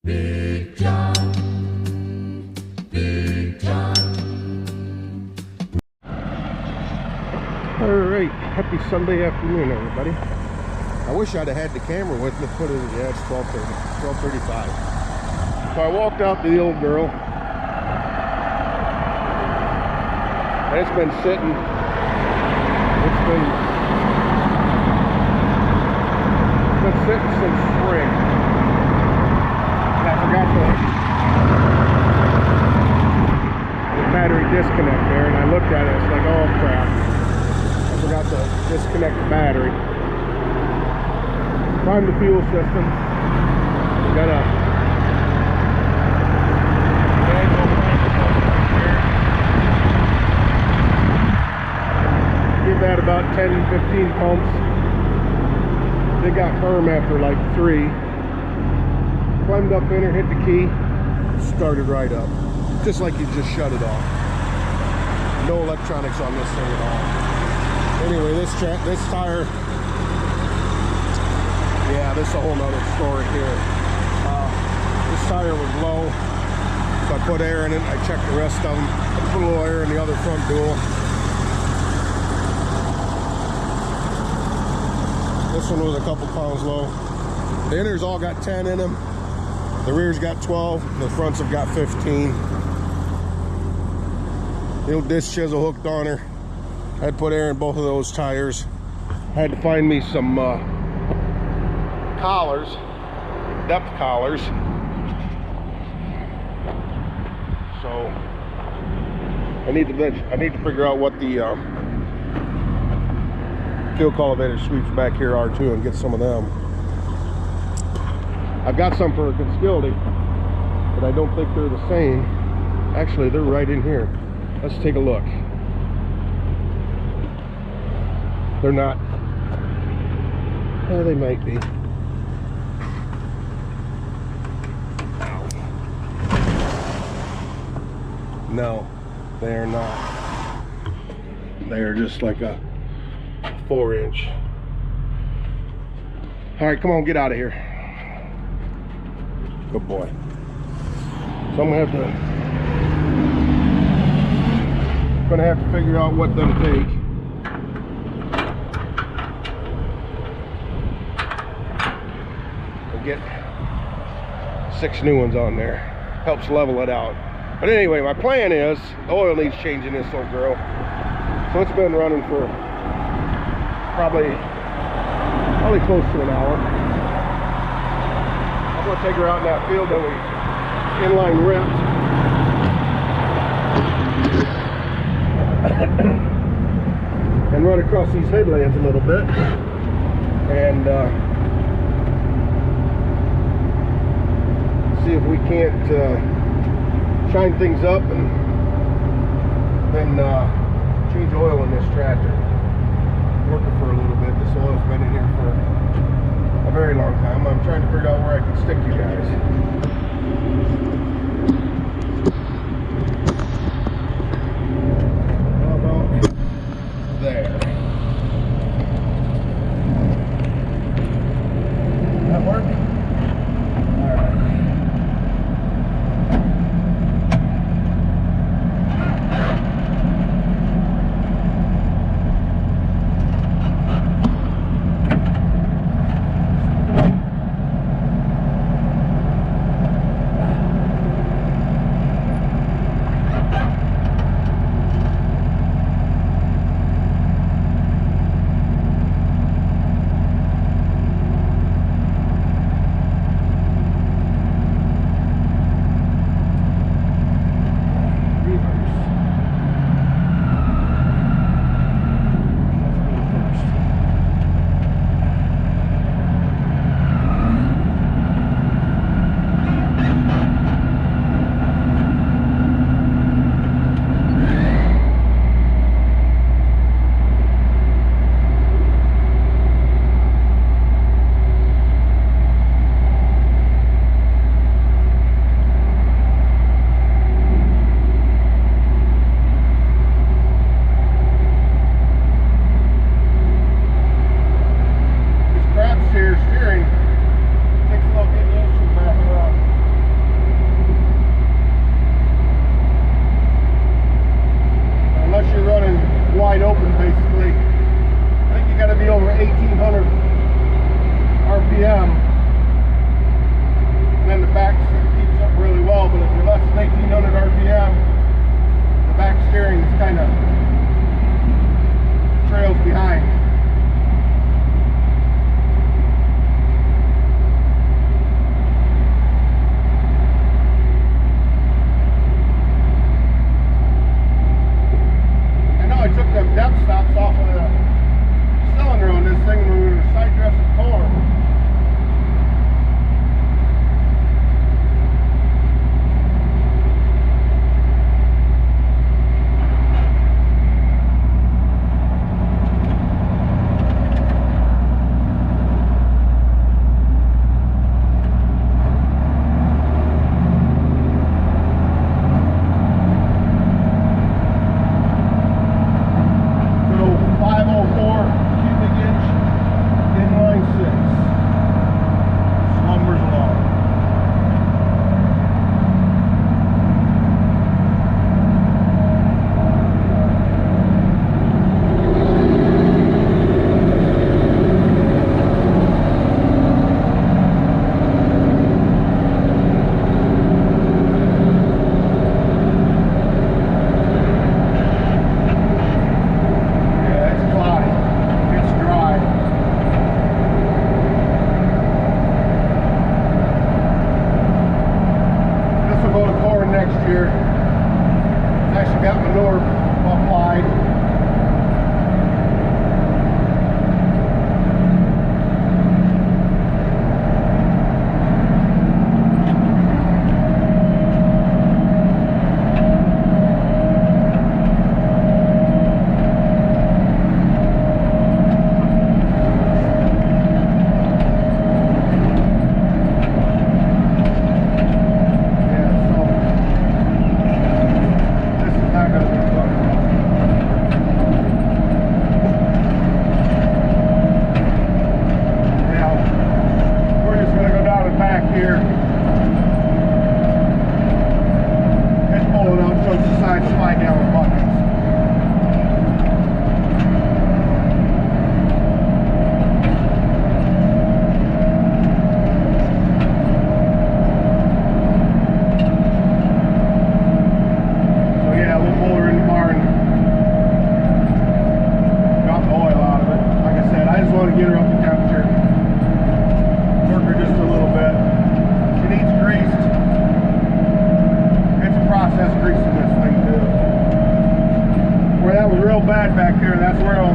Big John. Big John. All right, happy Sunday afternoon, everybody. I wish I'd have had the camera with me. Put it, yeah, it's 12:30, 12:35. So I walked out to the old girl. And it's been sitting. It's been sitting since spring. And I forgot the battery disconnect there, and I looked at it. It's like, oh crap! I forgot to disconnect the battery. Prime the fuel system. We got a give that about 10-15 pumps. They got firm after like 3. Climbed up in her, hit the key, started right up, just like you just shut it off. No electronics on this thing at all. Anyway, this tire, yeah, this is a whole nother story here. This tire was low, so I put air in it. I checked the rest of them. I put a little air in the other front dual. This one was a couple pounds low. The inners all got 10 in them. The rear's got 12. And the fronts have got 15. The old disc chisel hooked on her. I had to put air in both of those tires. I had to find me some collars, depth collars. So I need to figure out what the fuel cultivator sweeps back here are too, and get some of them. I've got some for a Conskildy, but I don't think they're the same. Actually, they're right in here. Let's take a look. They're not. Yeah, they might be. No, they are not. They are just like a 4-inch. All right, come on, get out of here. Good boy. So I'm gonna have to figure out what them take. And get 6 new ones on there. Helps level it out. But anyway, my plan is, the oil needs changing this old girl. So it's been running for probably close to an hour. I'm gonna take her out in that field that we inline ripped. And run across these headlands a little bit. And see if we can't shine things up and then change oil in this tractor. Working for a little bit. This oil's been in here for a very long time. I'm trying to figure out where I can stick you guys. How about there? That work? Alright.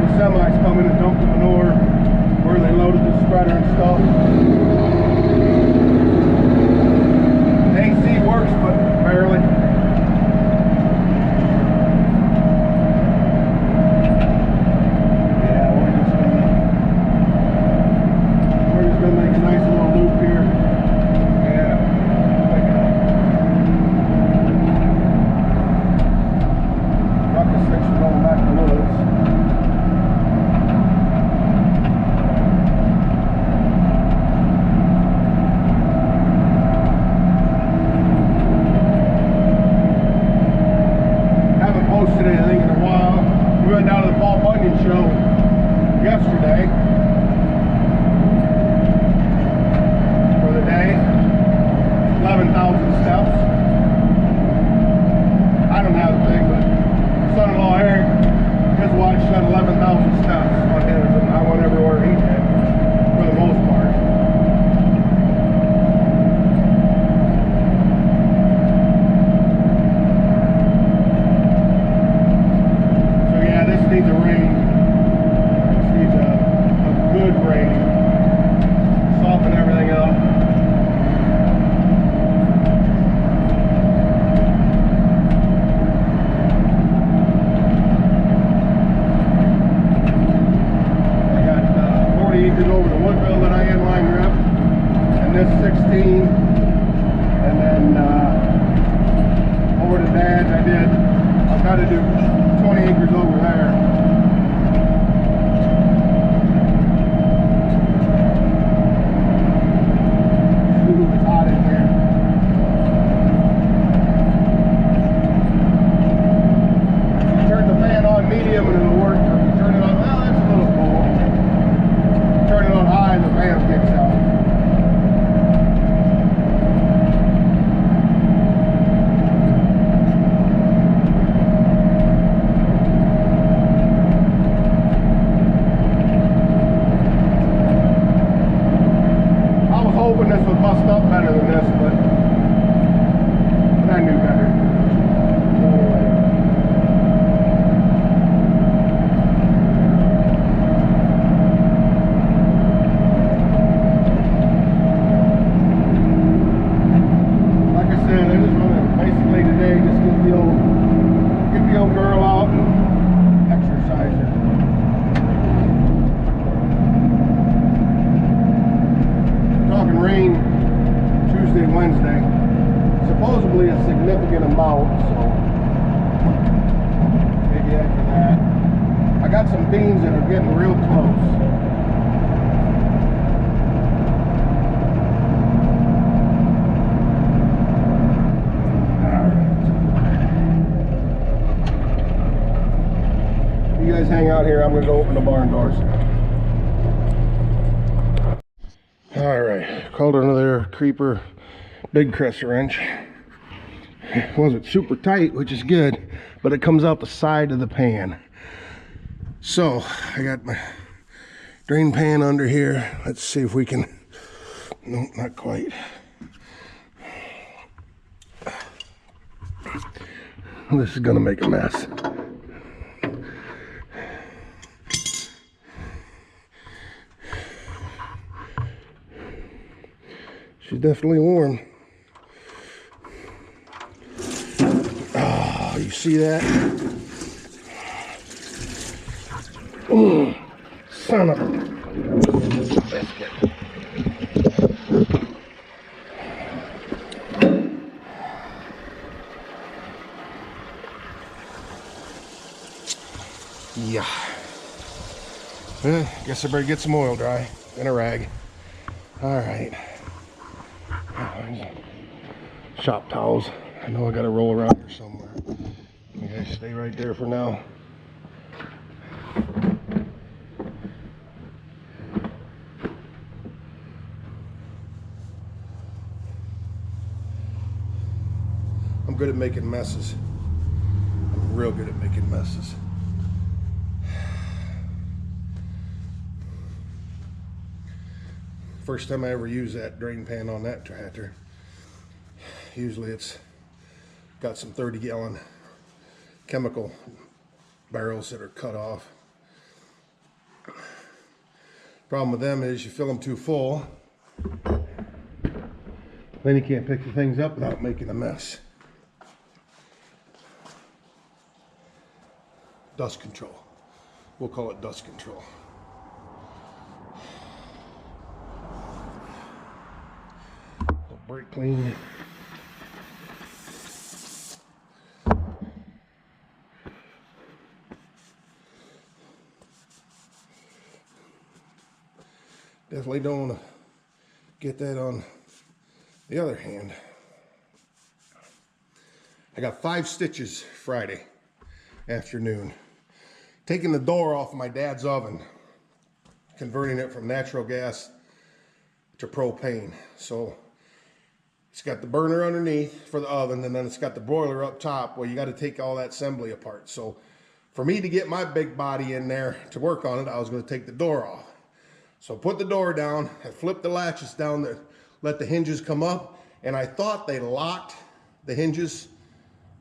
the semis come in and dump the manure where they loaded the spreader and stuff. AC works, but barely. Yeah, we're just gonna make a nice little loop here. Yeah, rocket sticks are going back in the woods. Posted anything in a while. We went down to the Paul Bunyan show yesterday for the day. 11,000 steps. I don't have a thing, but son-in-law Eric, his watch said 11,000 steps on his, and I went everywhere he did for the most part. Needs a rain. This needs a good rain. Soften everything up. I got 40 acres over the Woodville that I inline grip, and this 16, and then over to Dad's I've got to do 20 acres over there. Ooh, it's hot in here. If you turn the fan on medium and it'll work. If you turn it on, well, that's a little cool. Turn it on high and the fan kicks out. Hoping this would bust up better than this, but I knew better. Like I said, I just want to basically today just get the old girl out and exercise her. Rain Tuesday, Wednesday, supposedly a significant amount, so maybe after that. I got some beans that are getting real close. You guys hang out here, I'm going to go open the barn doors. Alright, called another creeper big crescent wrench. It wasn't super tight, which is good, but it comes out the side of the pan. So I got my drain pan under here. Let's see if we can, no, not quite. This is gonna make a mess. She's definitely warm. Oh, you see that? Oh, son of a biscuit. Yeah. Well, guess I better get some oil dry and a rag. All right. Shop towels. I know I gotta roll around here somewhere. You guys stay right there for now. I'm good at making messes. I'm real good at making messes. First time I ever used that drain pan on that tractor. Usually it's got some 30-gallon chemical barrels that are cut off. Problem with them is you fill them too full, then you can't pick the things up without making a mess. Dust control. We'll call it dust control. Brake clean. Definitely don't want to get that on the other hand. I got 5 stitches Friday afternoon. Taking the door off my dad's oven, converting it from natural gas to propane. So it's got the burner underneath for the oven, and then it's got the broiler up top. Well, you got to take all that assembly apart. So for me to get my big body in there to work on it, I was going to take the door off. So I put the door down, I flipped the latches down there, let the hinges come up, and I thought they locked the hinges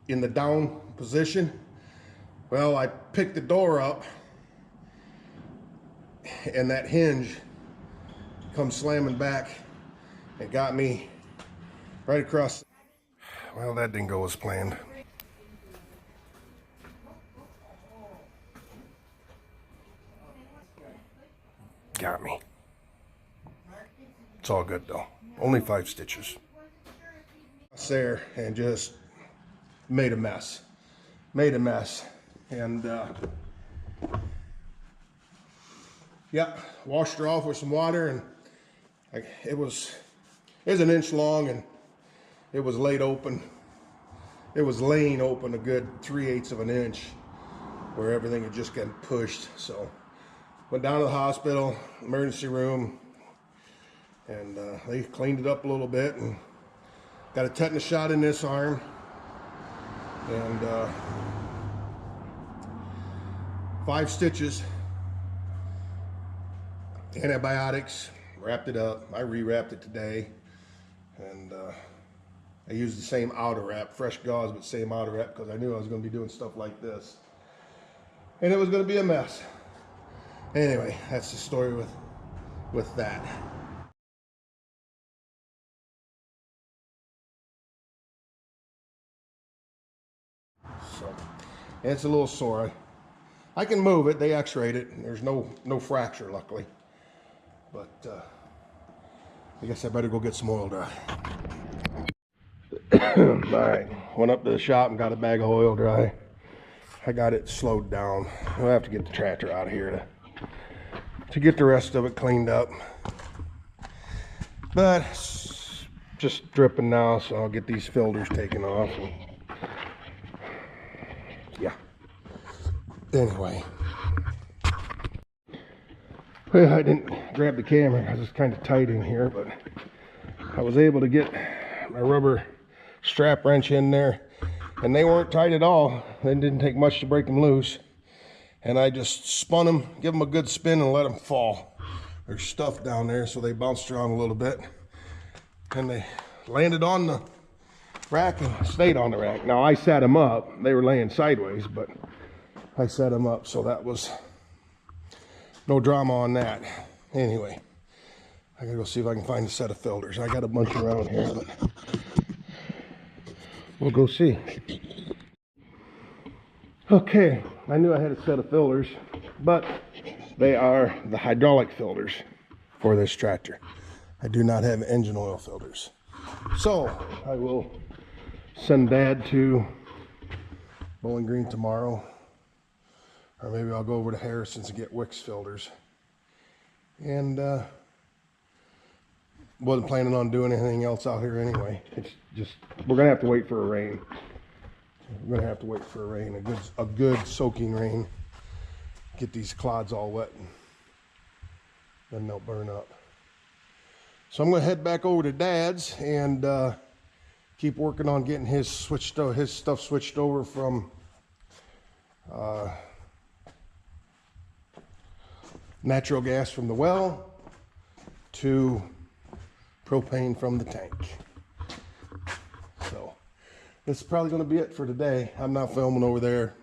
in the down position. Well, I picked the door up, and that hinge comes slamming back and got me right across. Well, that didn't go as planned. Got me. It's all good though. Only 5 stitches. There and just made a mess. And yeah, washed her off with some water, and it was 1 inch long, and it was laid open. It was laying open a good 3/8 of an inch, where everything had just gotten pushed. So went down to the hospital, emergency room, and they cleaned it up a little bit and got a tetanus shot in this arm, and 5 stitches, antibiotics, wrapped it up. I rewrapped it today, and I used the same outer wrap, fresh gauze, but same outer wrap, because I knew I was going to be doing stuff like this, and it was going to be a mess. Anyway, that's the story with that. So, and it's a little sore. I can move it. They x-rayed it, and there's no fracture, luckily. But I guess I better go get some oil dry. All right, went up to the shop and got a bag of oil dry. I got it slowed down. We'll have to get the tractor out of here to get the rest of it cleaned up. But it's just dripping now, so I'll get these filters taken off. And yeah. Anyway. Well, I didn't grab the camera because it's kind of tight in here, but I was able to get my rubber strap wrench in there, and they weren't tight at all. It didn't take much to break them loose. And I just spun them, give them a good spin, and let them fall. There's stuff down there, so they bounced around a little bit. And they landed on the rack and stayed on the rack. Now, I sat them up. They were laying sideways, but I set them up, so that was no drama on that. Anyway, I gotta go see if I can find a set of filters. I got a bunch around here, but we'll go see. Okay, I knew I had a set of filters, but they are the hydraulic filters for this tractor. I do not have engine oil filters. So I will send Dad to Bowling Green tomorrow, or maybe I'll go over to Harrison's and get Wicks filters. And wasn't planning on doing anything else out here anyway. It's just, we're gonna have to wait for a rain. We're gonna have to wait for a rain, a good soaking rain. Get these clods all wet, and then they'll burn up. So I'm gonna head back over to Dad's and keep working on getting his stuff switched over from natural gas from the well to propane from the tank. So this is probably going to be it for today. I'm not filming over there.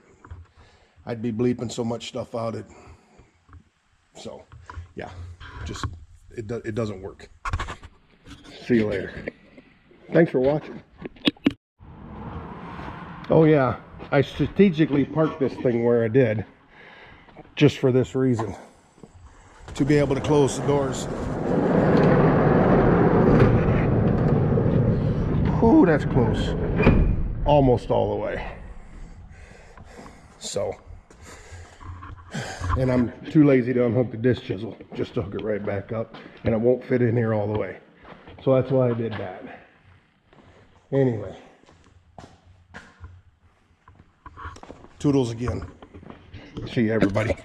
I'd be bleeping so much stuff out, it's So yeah, just it doesn't work. See you later. Thanks for watching. Oh yeah, I strategically parked this thing where I did just for this reason, to be able to close the doors. Ooh, that's close. Almost all the way. So, and I'm too lazy to unhook the disc chisel, just to hook it right back up, and it won't fit in here all the way. So that's why I did that. Anyway, toodles again. See you, everybody.